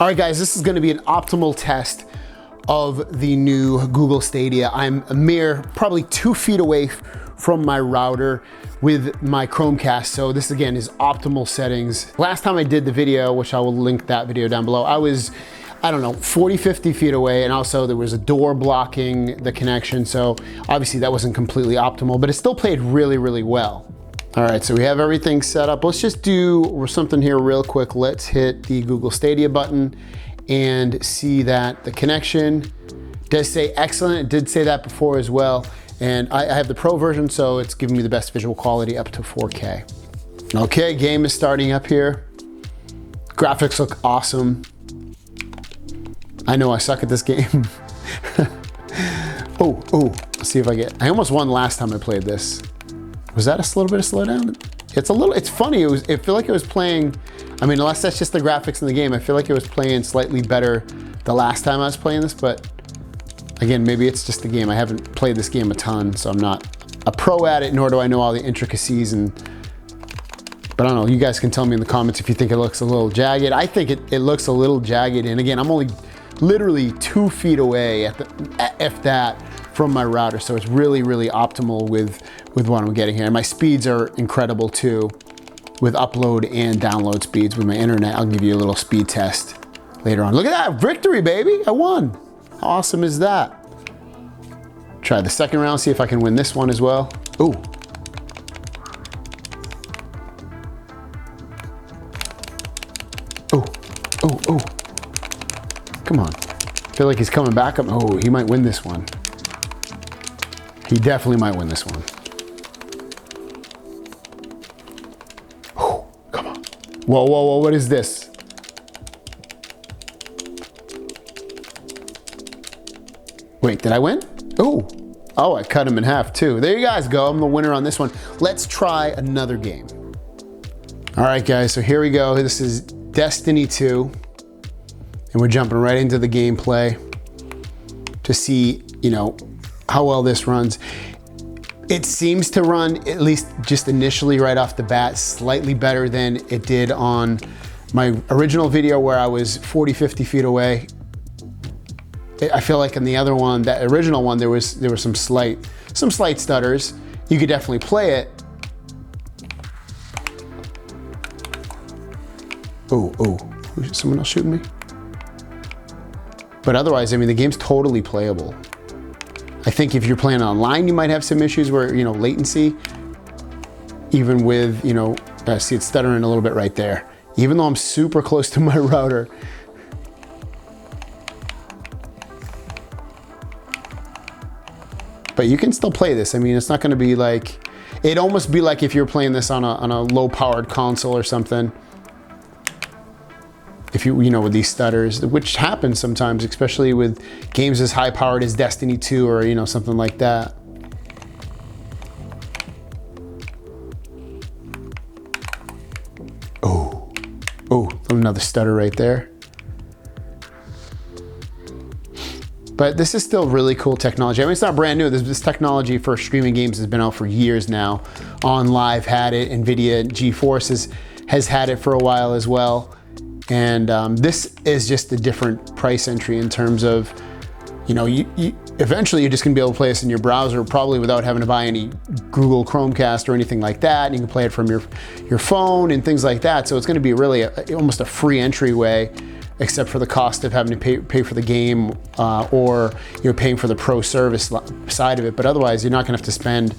All right, guys, this is gonna be an optimal test of the new Google Stadia. I'm a mere probably 2 feet away from my router with my Chromecast. So this again is optimal settings. Last time I did the video, which I will link that video down below, I was, I don't know, 40, 50 feet away. And also there was a door blocking the connection. So obviously that wasn't completely optimal, but it still played really, really well. All right, so we have everything set up. Let's just do something here real quick. Let's hit the Google Stadia button and see that the connection does say excellent. It did say that before as well. And I have the Pro version, so it's giving me the best visual quality up to 4K. Okay, game is starting up here. Graphics look awesome. I know I suck at this game. Oh, let's see if I almost won last time I played this. Was that a little bit of slowdown? It's funny, it felt like it was playing, I mean, unless that's just the graphics in the game, I feel like it was playing slightly better the last time I was playing this, but again, maybe it's just the game. I haven't played this game a ton, so I'm not a pro at it, nor do I know all the intricacies, but I don't know, you guys can tell me in the comments if you think it looks a little jagged. I think it looks a little jagged, and again, I'm only literally 2 feet away, if that, from my router, so it's really, really optimal with what I'm getting here. And my speeds are incredible too, with upload and download speeds with my internet. I'll give you a little speed test later on. Look at that, victory, baby, I won. How awesome is that? Try the second round, see if I can win this one as well. Ooh. Oh. Come on. I feel like he's coming back up. Oh, he might win this one. He definitely might win this one. Oh, come on. Whoa, what is this? Wait, did I win? Oh, I cut him in half too. There you guys go, I'm the winner on this one. Let's try another game. All right, guys, so here we go. This is Destiny 2, and we're jumping right into the gameplay to see, how well this runs. It seems to run, at least just initially right off the bat, slightly better than it did on my original video where I was 40, 50 feet away. I feel like in the other one, that original one, there were some slight stutters. You could definitely play it. Oh, someone else shooting me? But otherwise, I mean, the game's totally playable. I think if you're playing online, you might have some issues where, latency, even with, see it's stuttering a little bit right there. Even though I'm super close to my router. But you can still play this. I mean, it's not gonna be like, it'd almost be like if you're playing this on a low powered console or something. If with these stutters, which happens sometimes, especially with games as high powered as Destiny 2 or, something like that. Oh, another stutter right there. But this is still really cool technology. I mean, it's not brand new. This technology for streaming games has been out for years now. OnLive had it, NVIDIA, GeForce has had it for a while as well. And this is just a different price entry in terms of, eventually you're just gonna be able to play this in your browser, probably without having to buy any Google Chromecast or anything like that. And you can play it from your phone and things like that. So it's gonna be really almost a free entryway, except for the cost of having to pay for the game or you're paying for the pro service side of it. But otherwise, you're not gonna have to spend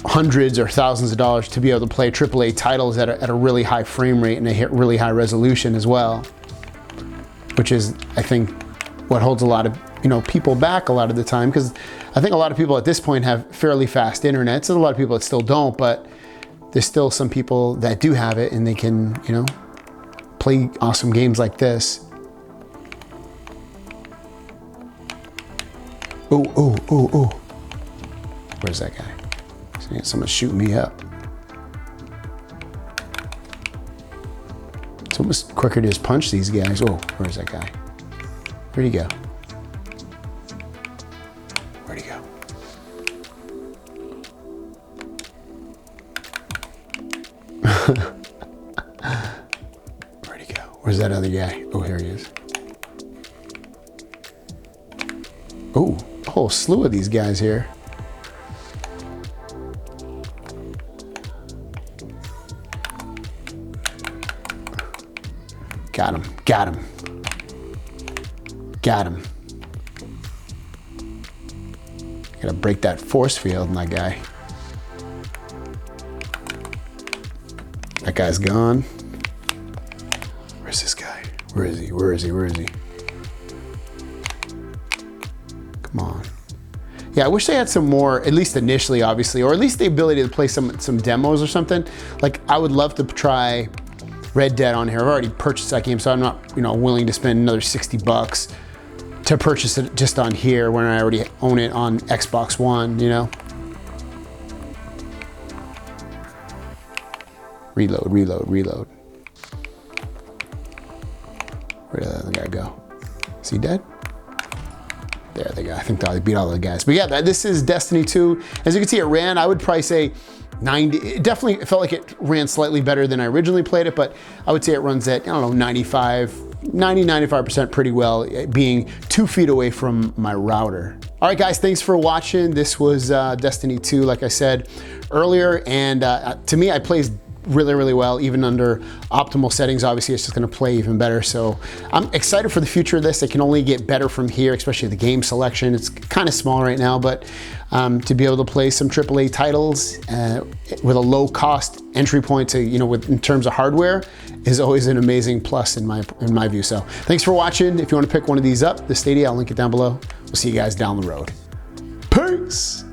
hundreds or thousands of dollars to be able to play AAA titles at a really high frame rate and a really high resolution as well, which is, I think, what holds a lot of people back a lot of the time, because I think a lot of people at this point have fairly fast internet. So a lot of people that still don't, but there's still some people that do have it and they can play awesome games like this. Oh. Where's that guy? Someone's shooting me up. It's almost quicker to just punch these guys. Oh, where's that guy? Where'd he go? Where'd he go? Where'd he go? Where's that other guy? Oh, here he is. Oh, a whole slew of these guys here. Got him, got him. Got him. Gotta break that force field in that guy. That guy's gone. Where's this guy? Where is he? Where is he? Where is he? Come on. Yeah, I wish they had some more, at least initially, obviously, or at least the ability to play some demos or something. Like, I would love to try Red Dead on here. I've already purchased that game, so I'm not, willing to spend another 60 bucks to purchase it just on here when I already own it on Xbox One, Reload, reload, reload. Where did that other guy go? Is he dead? There they go. I think they beat all the guys. But yeah, this is Destiny 2. As you can see, it ran, I would probably say 90. It definitely felt like it ran slightly better than I originally played it, but I would say it runs at, 95% pretty well, being 2 feet away from my router. All right, guys, thanks for watching. This was Destiny 2, like I said earlier, and to me, I plays really, really well, even under optimal settings. Obviously, it's just gonna play even better. So I'm excited for the future of this. It can only get better from here, especially the game selection. It's kind of small right now, but to be able to play some AAA titles with a low cost entry point to, in terms of hardware is always an amazing plus in my view. So thanks for watching. If you want to pick one of these up, the Stadia, I'll link it down below. We'll see you guys down the road. Peace.